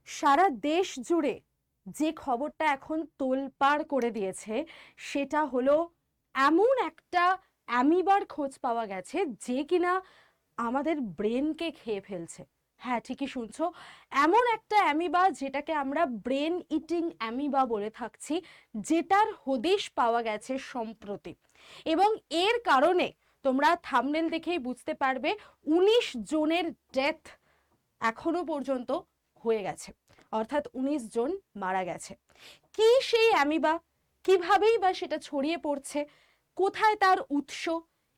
সারা দেশ জুড়ে যে খবরটা এখন তোলপাড় করে দিয়েছে সেটা হলো এমন একটা অ্যামিবার খোঁজ পাওয়া গেছে যে কিনা আমাদের ব্রেনকে খেয়ে ফেলছে। হ্যাঁ, ঠিকই শুনছো, এমন একটা অ্যামিবা যেটাকে আমরা ব্রেন ইটিং অ্যামিবা বলে থাকছি, যেটার হদিশ পাওয়া গেছে সম্প্রতি। এবং এর কারণে তোমরা থাম্বনেল দেখেই বুঝতে পারবে ১৯ জনের ডেথ এখনো পর্যন্ত হয়ে গেছে, অর্থাৎ ১৯ জন মারা গেছে। কি সেই অ্যামিবা, কিভাবেই বা সেটা ছড়িয়ে পড়ছে, কোথায় তার উৎস,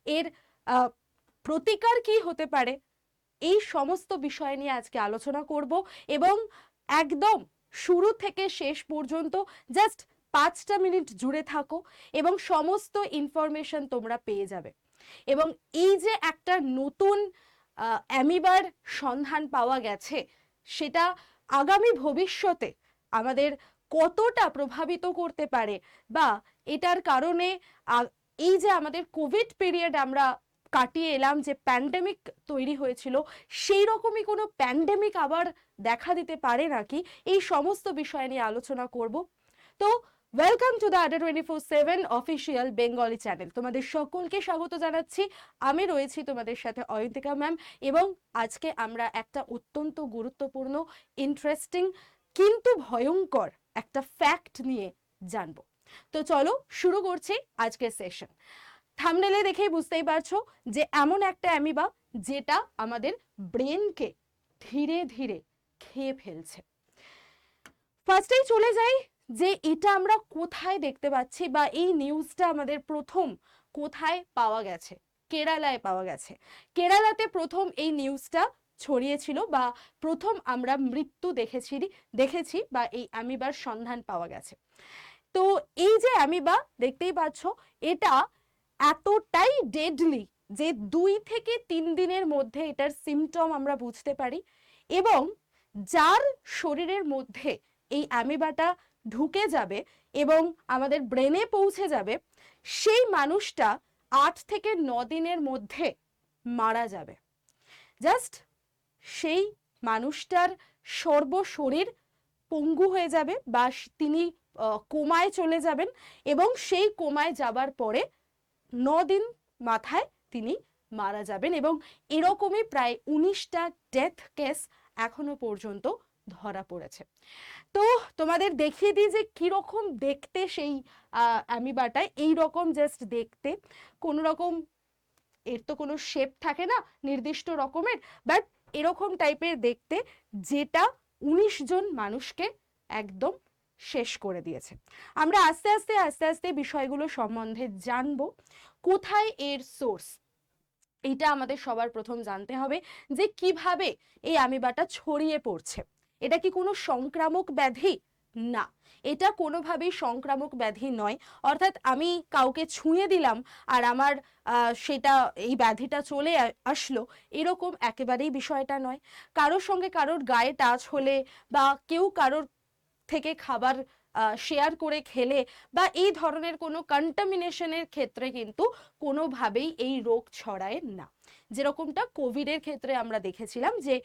এর প্রতিকার কি হতে পারে, এই সমস্ত বিষয় নিয়ে আজকে আলোচনা করব। এবং একদম শুরু থেকে শেষ পর্যন্ত জাস্ট ৫টা মিনিট জুড়ে থাকো এবং সমস্ত ইনফরমেশন তোমরা পেয়ে যাবে। এবং এই যে একটা নতুন অ্যামিবার সন্ধান পাওয়া গেছে, সেটা আগামী ভবিষ্যতে আমাদের কতটা প্রভাবিত করতে পারে, বা এটার কারণে এই যে আমাদের কোভিড পিরিয়ড আমরা কাটিয়ে এলাম, যে প্যান্ডেমিক তৈরি হয়েছিল, সেই রকমই কোনো প্যান্ডেমিক আবার দেখা দিতে পারে নাকি, এই সমস্ত বিষয় নিয়ে আলোচনা করব। তো ওয়েলকাম টু দ্য আড্ডা 24/7 অফিসিয়াল বেঙ্গলি চ্যানেল। তোমাদের সকলকে স্বাগত জানাচ্ছি। আমি রয়েছি তোমাদের সাথে অয়ন্তিকা ম্যাম, এবং আজকে আমরা একটা অত্যন্ত গুরুত্বপূর্ণ, ইন্টারেস্টিং কিন্তু ভয়ঙ্কর একটা ফ্যাক্ট নিয়ে জানবো। তো চলো শুরু করছি আজকের সেশন। থাম্বনেলে দেখেই বুঝতেই পারছো যে এমন একটা অ্যামিবা যেটা আমাদের ব্রেনকে ধীরে ধীরে খেয়ে ফেলছে। ফার্স্টেই চলে যাই যে এটা আমরা কোথায় দেখতে পাচ্ছি, বা এই নিউজটা আমাদের প্রথম কোথায় পাওয়া গেছে। কেরালায় পাওয়া গেছে। কেরালাতে প্রথম এই নিউজটা ছড়িয়েছিল, বা প্রথম আমরা মৃত্যু দেখেছি বা এই অ্যামিবার সন্ধান পাওয়া গেছে। তো এই যে অ্যামিবা দেখতেই পাচ্ছ, এটা এতটাই ডেডলি যে ২ থেকে ৩ দিনের মধ্যে এটার সিমটম আমরা বুঝতে পারি, এবং যার শরীরের মধ্যে এই অ্যামিবাটা ঢুকে যাবে এবং আমাদের ব্রেনে পৌঁছে যাবে, সেই মানুষটা ৮ থেকে ৯ দিনের মধ্যে মারা যাবে। জাস্ট সেই মানুষটার সর্বশরীর পঙ্গু হয়ে যাবে, বা তিনি কোমায় চলে যাবেন, এবং সেই কোমায় যাবার পরে ৯ দিন মাথায় তিনি মারা যাবেন। এবং এরকমই প্রায় ১৯টা ডেথ কেস এখনো পর্যন্ত ধরা পড়েছে। তো তোমাদের দেখিয়ে দিই যে কিরকম দেখতে সেই অ্যামিবাটা। এইরকম জাস্ট দেখতে, কোনো রকম এর তো কোনো শেপ থাকে না নির্দিষ্ট রকমের, বাট এরকম টাইপের দেখতে, যেটা ১৯ জন মানুষকে একদম শেষ করে দিয়েছে। আমরা আস্তে আস্তে আস্তে আস্তে বিষয়গুলো সম্বন্ধে জানবো। কোথায় এর সোর্স, এটা আমাদের সবার প্রথম জানতে হবে, যে কিভাবে এই অ্যামিবাটা ছড়িয়ে পড়ছে। এটা কি কোনো সংক্রামক ব্যাধি? না, এটা কোনোভাবেই সংক্রামক ব্যাধি নয়। অর্থাৎ আমি কাউকে ছুঁয়ে দিলাম আর আমার সেটা এই ব্যাধিটা চলে আসলো, এরকম একেবারেই বিষয়টা নয়। কারোর সঙ্গে কারোর গায়ে টাচ হলে, বা কেউ কারোর থেকে খাবার শেয়ার করে খেলে, বা এই ধরনের কোনো কন্টামিনেশনের ক্ষেত্রে কিন্তু কোনোভাবেই এই রোগ ছড়ায় না। যেরকমটা কোভিডের ক্ষেত্রে আমরা দেখেছিলাম যে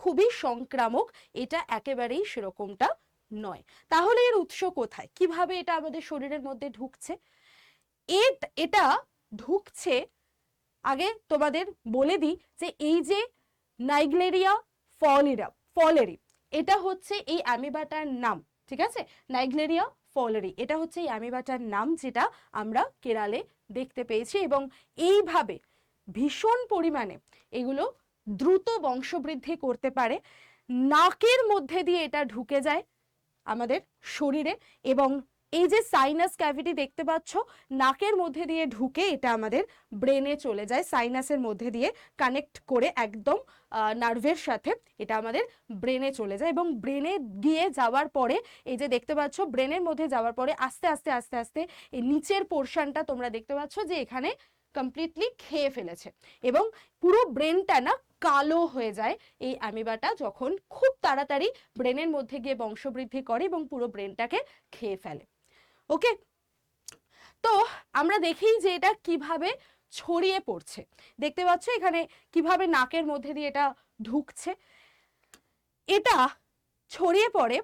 খুবই সংক্রামক, এটা একেবারেই সেরকমটা নয়। তাহলে এর উৎস কোথায়, কিভাবে এটা আমাদের শরীরের মধ্যে ঢুকছে? এটা ঢুকছে, আগে তোমাদের বলে দিই যে এই যে নাইগ্লেরিয়া ফলেরি, এটা হচ্ছে এই অ্যামিবাটার নাম। ঠিক আছে, নাইগ্লেরিয়া ফলেরি, এটা হচ্ছে এই অ্যামিবাটার নাম, যেটা আমরা কেরালে দেখতে পেয়েছি। এবং এইভাবে ভীষণ পরিমাণে এগুলো দ্রুত বংশবৃদ্ধি করতে পারে। নাকের মধ্যে দিয়ে এটা ঢুকে যায় আমাদের শরীরে, এবং এই যে সাইনাস ক্যাভিটি দেখতে পাচ্ছ, নাকের মধ্যে দিয়ে ঢুকে এটা আমাদের ব্রেনে চলে যায়, সাইনাসের মধ্যে দিয়ে কানেক্ট করে একদম নার্ভের সাথে এটা আমাদের ব্রেনে চলে যায়। এবং ব্রেনে গিয়ে যাওয়ার পরে, এই যে দেখতে পাচ্ছ ব্রেনের মধ্যে যাওয়ার পরে আস্তে আস্তে আস্তে আস্তে এই নিচের পোর্শনটা তোমরা দেখতে পাচ্ছ যে এখানে কমপ্লিটলি খেয়ে ফেলেছে, এবং পুরো ব্রেনটা না কালো হয়ে যায় এই অ্যামিবাটা যখন খুব তাড়াতাড়ি ব্রেনের মধ্যে গিয়ে বংশবৃদ্ধি করে এবং পুরো ব্রেনটাকে খেয়ে ফেলে। ওকে, তো আমরা দেখি যে এটা কিভাবে ছড়িয়ে পড়ছে। দেখতে পাচ্ছ এখানে কিভাবে নাকের মধ্যে দিয়ে এটা ঢুকছে। এটা ছড়িয়ে পড়ে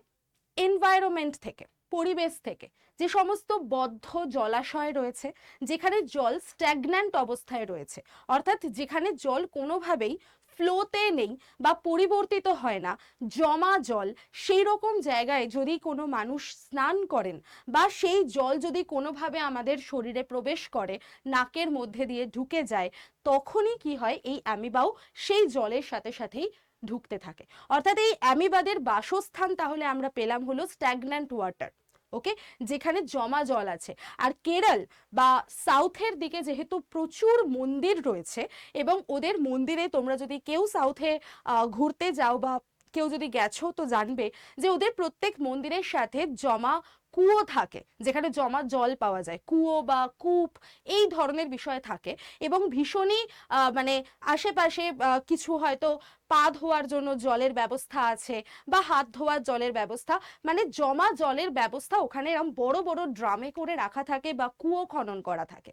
এনভায়রনমেন্ট থেকে, পরিবেশ থেকে। যে সমস্ত বদ্ধ জলাশয় রয়েছে, যেখানে জল স্ট্যাগন্যান্ট অবস্থায় রয়েছে, অর্থাৎ যেখানে জল কোনোভাবেই ফ্লোতে নেই বা পরিবর্তিত হয় না, জমা জল, সেই রকম জায়গায় যদি কোনো মানুষ স্নান করেন বা সেই জল যদি কোনোভাবে আমাদের শরীরে প্রবেশ করে, নাকের মধ্যে দিয়ে ঢুকে যায়, তখনই কি হয়, এই অ্যামিবাও সেই জলের সাথে সাথেই ঢুকতে থাকে। অর্থাৎ এই অ্যামিবাদের বাসস্থান তাহলে আমরা পেলাম হলো স্ট্যাগন্যান্ট ওয়াটার, ওকে, যেখানে জমা জল আছে। আর কেরল বা সাউথের দিকে যেহেতু প্রচুর মন্দির রয়েছে, এবং ওদের মন্দিরে তোমরা যদি কেউ সাউথে ঘুরতে যাও বা কেউ যদি গেছো তো জানবে যে ওদের প্রত্যেক মন্দিরের সাথে জমা কুয়ো থাকে, যেখানে জমা জল পাওয়া যায়, কুয়ো বা কূপ এই ধরনের বিষয় থাকে। এবং ভীষণই মানে আশেপাশে কিছু হয়তো পা ধোয়ার জন্য জলের ব্যবস্থা আছে বা হাত ধোয়ার জলের ব্যবস্থা, মানে জমা জলের ব্যবস্থা ওখানে এরকম বড় বড় ড্রামে করে রাখা থাকে বা কুয়ো খনন করা থাকে।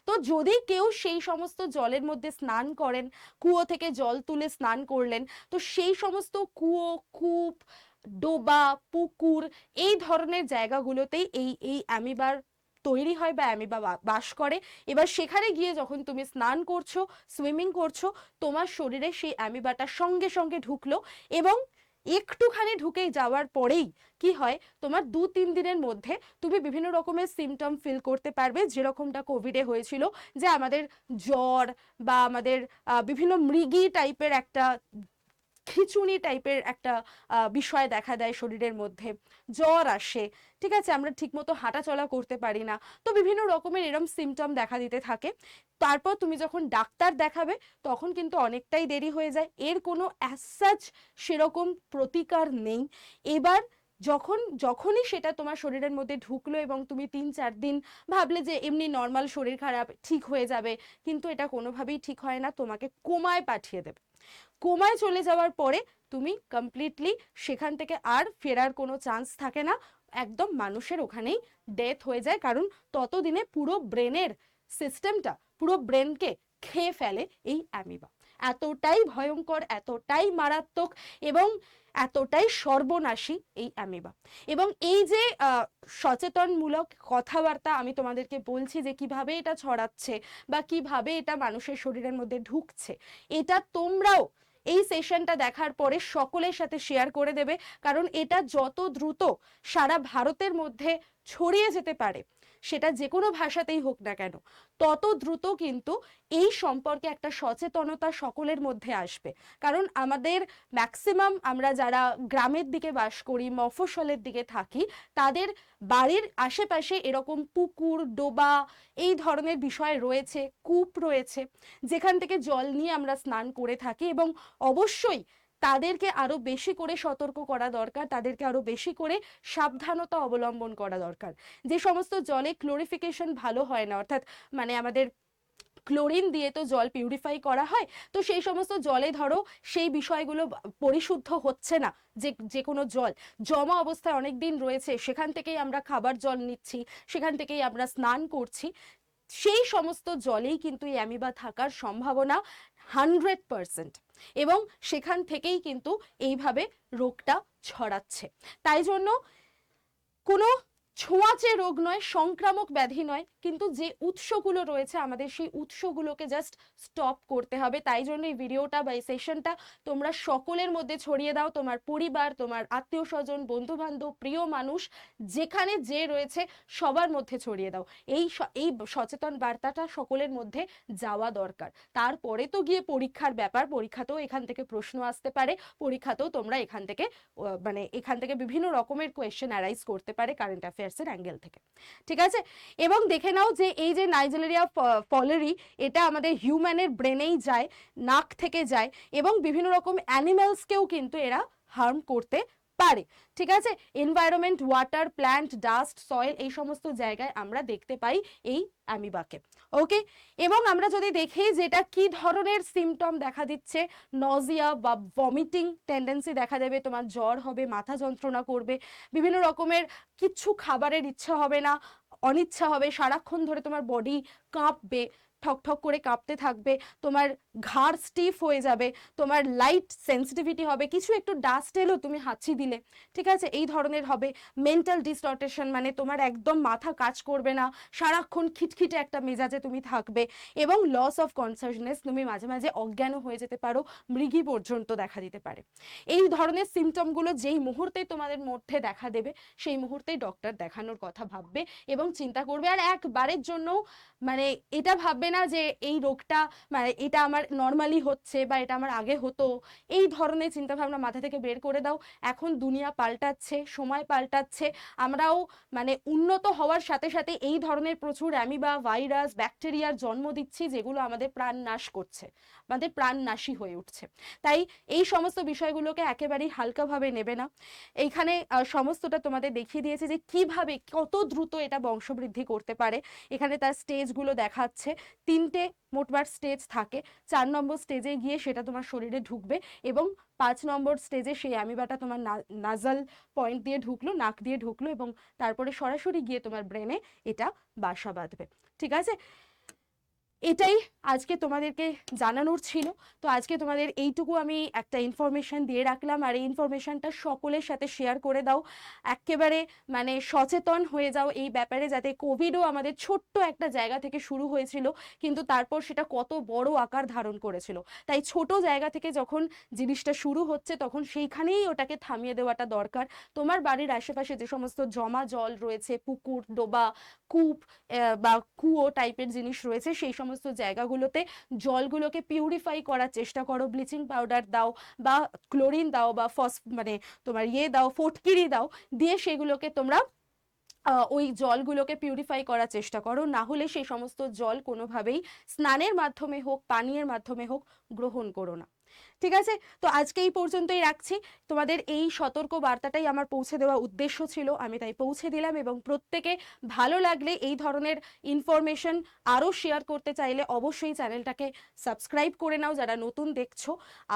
তো যদি কেউ সেই সমস্ত জলের মধ্যে স্নান করেন, কুয়ো থেকে জল তুলে স্নান করলেন, তো সেই সমস্ত কুয়ো, কূপ, ডোবা, পুকুর এই ধরনের জায়গাগুলোতেই এই এই অ্যামিবার তৈরি হয় বা অ্যামিবা বাস করে। এবার সেখানে গিয়ে যখন তুমি স্নান করছো, সুইমিং করছো, তোমার শরীরে সেই অ্যামিবাটা সঙ্গে সঙ্গে ঢুকলো, এবং একটুখানি ঢুকে যাওয়ার পরেই কি হয়, তোমার 2-3 দিনের মধ্যে তুমি বিভিন্ন রকমের সিমটম ফিল করতে পারবে, যেরকমটা কোভিডে হয়েছিল, যে আমাদের জ্বর বা আমাদের বিভিন্ন মৃগী টাইপের একটা, খিঁচুনি টাইপের একটা বিষয় দেখা দেয় শরীরের মধ্যে, জ্বর আসে, ঠিক আছে, আমরা ঠিকমতো হাঁটা চলা করতে পারি না, তো বিভিন্ন রকমের এরম সিমটম দেখা দিতে থাকে। তারপর তুমি যখন ডাক্তার দেখাবে তখন কিন্তু অনেকটাই দেরি হয়ে যায়, এর কোনো অ্যাজ সাচ সেরকম প্রতিকার নেই। এবার যখনই সেটা তোমার শরীরের মধ্যে ঢুকলো এবং তুমি 3-4 দিন ভাবলে যে এমনি নর্মাল শরীর খারাপ, ঠিক হয়ে যাবে, কিন্তু এটা কোনোভাবেই ঠিক হয় না, তোমাকে কোমায় পাঠিয়ে দেবে। কোমায় চলে যাওয়ার পরে তুমি কমপ্লিটলি সেখান থেকে আর ফেরার কোনো চান্স থাকে না, একদম মানুষের ওখানেই ডেথ হয়ে যায়, কারণ ততদিনে পুরো ব্রেনের সিস্টেমটা, পুরো ব্রেনকে খেয়ে ফেলে এই অ্যামিবা। এতটাই ভয়ঙ্কর, এতটাই মারাত্মক এবং এতটাই সর্বনাশী এই অ্যামিবা। এবং এই যে সচেতনমূলক কথাবার্তা আমি তোমাদেরকে বলছি যে কিভাবে এটা ছড়াচ্ছে বা কিভাবে এটা মানুষের শরীরের মধ্যে ঢুকছে, এটা তোমরাও এই সেশনটা দেখার পরে সকলের সাথে শেয়ার করে দেবে, কারণ এটা যত দ্রুত সারা ভারতের মধ্যে ছড়িয়ে যেতে পারে, সেটা যে কোনো ভাষাতেই হোক না কেন, তত দ্রুত কিন্তু এই সম্পর্কে একটা সচেতনতা সকলের মধ্যে আসবে। কারণ আমাদের ম্যাক্সিমাম আমরা যারা গ্রামের দিকে বাস করি, মফস্বলের দিকে থাকি, তাদের বাড়ির আশেপাশে এরকম পুকুর, ডোবা এই ধরনের বিষয় রয়েছে, কূপ রয়েছে, যেখান থেকে জল নিয়ে আমরা স্নান করে থাকি। এবং অবশ্যই তাদেরকে আরো বেশি করে সতর্ক করা দরকার, তাদেরকে আরো বেশি করে সাবধানতা অবলম্বন করা দরকার। যে সমস্ত জলে ক্লোরিফিকেশন ভালো হয় না, অর্থাৎ মানে আমাদের ক্লোরিন দিয়ে তো জল পিউরিফাই করা হয়, তো সেই সমস্ত জলে ধরো সেই বিষয়গুলো পরিশুদ্ধ হচ্ছে না, যে কোনো জল জমা অবস্থায় অনেক দিন রয়েছে, সেখান থেকেই আমরা খাবার জল নিচ্ছি, সেখান থেকেই আমরা স্নান করছি, সেই সমস্ত জলেই কিন্তু এই অ্যামিবা থাকার সম্ভাবনা 100%, এবং সেখান থেকেই কিন্তু এইভাবে রোগটা ছড়াচ্ছে। তাই জন্য কোনো ছোঁয়াচে রোগ নয়, সংক্রামক ব্যাধি নয়, কিন্তু যে উৎসগুলো রয়েছে আমাদের সেই উৎসগুলোকে জাস্ট স্টপ করতে হবে। তাই জন্য এই ভিডিওটা বা এই সেশনটা তোমরা সকলের মধ্যে ছড়িয়ে দাও, তোমার পরিবার, তোমার আত্মীয় স্বজন, বন্ধু বান্ধব, প্রিয় মানুষ যেখানে যে রয়েছে সবার মধ্যে ছড়িয়ে দাও। এই সচেতন বার্তাটা সকলের মধ্যে যাওয়া দরকার। তারপরে তো গিয়ে পরীক্ষার ব্যাপার, পরীক্ষাতেও এখান থেকে প্রশ্ন আসতে পারে, পরীক্ষাতেও তোমরা এখান থেকে বিভিন্ন রকমের কোয়েশ্চেন অ্যারাইজ করতে পারে কারেন্ট অ্যাফেয়ার্সের অ্যাঙ্গেল থেকে, ঠিক আছে। এবং দেখে নাও যে এই যে নাইজেরিয়া ফলেরি, এটা আমাদের হিউম্যানের ব্রেনেই যায়, নাক থেকে যায়, এবং বিভিন্ন রকম অ্যানিমেলসকেও কিন্তু এরা হার্ম করতে পারে, ঠিক আছে। Environment, water, plant, dust, soil এই সমস্ত জায়গায় আমরা দেখতে পাই এই অ্যামিবাকে, ওকে। এবং আমরা যদি দেখি যেটা কি ধরনের সিমটম দেখা দিচ্ছে, নজিয়া বা ভমিটিং টেন্ডেন্সি দেখা দেবে, তোমার জ্বর হবে, মাথা যন্ত্রণা করবে, বিভিন্ন রকমের কিচ্ছু খাবারের ইচ্ছা হবে না, অনিচ্ছা হবে, সারাক্ষণ ধরে তোমার বডি কাঁপবে, ঠক ঠক করে কাঁপতে থাকবে, তোমার ঘাড় স্টিফ হয়ে যাবে, তোমার লাইট সেন্সিটিভিটি হবে, কিছু একটু ডাস্ট এলো তুমি হাঁচি দিলে, ঠিক আছে, এই ধরনের হবে। মেন্টাল ডিসঅর্টেশন মানে তোমার একদম মাথা কাজ করবে না, সারাক্ষণ খিটখিটে একটা মেজাজে তুমি থাকবে, এবং লস অফ কনসাসনেস, তুমি মাঝে মাঝে অজ্ঞানও হয়ে যেতে পারো, মৃগী পর্যন্ত দেখা দিতে পারে। এই ধরনের সিমটমগুলো যেই মুহূর্তে তোমাদের মধ্যে দেখা দেবে সেই মুহূর্তেই ডক্টর দেখানোর কথা ভাববে এবং চিন্তা করবে। আর একবারের জন্য মানে এটা ভাববে না যে এই রোগটা মানে এটা আমার নর্মালি হচ্ছে বা এটা আমার আগে হতো, এই ধরনের চিন্তাভাবনা মাথা থেকে বের করে দাও। এখন দুনিয়া পাল্টাচ্ছে, সময় পাল্টাচ্ছে, আমরাও মানে উন্নত হওয়ার সাথে সাথে এই ধরনের প্রচুর অ্যামিবা, ভাইরাস, ব্যাকটেরিয়ার জন্ম দিচ্ছি যেগুলো আমাদের প্রাণ নাশ করছে, আমাদের প্রাণনাশী হয়ে উঠছে। তাই এই সমস্ত বিষয়গুলোকে একেবারেই হালকাভাবে নেবে না। এইখানে সমস্তটা তোমাদের দেখিয়ে দিয়েছে যে কিভাবে কত দ্রুত এটা বংশবৃদ্ধি করতে পারে। এখানে তার স্টেজগুলো দেখাচ্ছে, 3টে মোটমাট স্টেজ থাকে। 4 নম্বর স্টেজে গিয়ে সেটা তোমার শরীরে ঢুকবে এবং 5 নম্বর স্টেজে সেই অ্যামিবাটা তোমার নাজাল পয়েন্ট দিয়ে ঢুকলো, নাক দিয়ে ঢুকলো এবং তারপরে সরাসরি গিয়ে তোমার ব্রেনে এটা বাসা বাঁধবে। ঠিক আছে, এটাই আজকে তোমাদেরকে জানানোর ছিল। তো আজকে তোমাদের এইটুকু আমি একটা ইনফরমেশন দিয়ে রাখলাম, আর এই ইনফরমেশনটা সকলের সাথে শেয়ার করে দাও। একেবারে মানে সচেতন হয়ে যাও এই ব্যাপারে, যাতে কোভিডও আমাদের ছোট্ট একটা জায়গা থেকে শুরু হয়েছিল কিন্তু তারপর সেটা কত বড় আকার ধারণ করেছিল। তাই ছোট জায়গা থেকে যখন জিনিসটা শুরু হচ্ছে তখন সেইখানেই ওটাকে থামিয়ে দেওয়াটা দরকার। তোমার বাড়ির আশেপাশে যে সমস্ত জমা জল রয়েছে, পুকুর, ডোবা, কূপ বা কুয়ো টাইপের জিনিস রয়েছে, সেই সমস্ত জায়গাগুলোতে জলগুলোকে পিউরিফাই করার চেষ্টা করো। ব্লিচিং পাউডার দাও বা ক্লোরিন দাও বা মানে তোমার দাও, ফটকিরি দাও, দিয়ে সেগুলোকে তোমরা ওই জলগুলোকে পিউরিফাই করার চেষ্টা করো। না হলে সেই সমস্ত জল কোনোভাবেই স্নানের মাধ্যমে হোক, পানীয়ের মাধ্যমে হোক, গ্রহণ করো না। ঠিক আছে, তো আজকে এই পর্যন্তই রাখছি। তোমাদের এই সতর্ক বার্তাটাই আমার পৌঁছে দেওয়া উদ্দেশ্য ছিল, আমি তাই পৌঁছে দিলাম। এবং প্রত্যেকে ভালো লাগলে এই ধরনের ইনফরমেশন আরও শেয়ার করতে চাইলে অবশ্যই চ্যানেলটাকে সাবস্ক্রাইব করে নাও যারা নতুন দেখছো।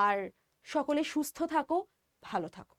আর সকলে সুস্থ থাকো, ভালো থাকো।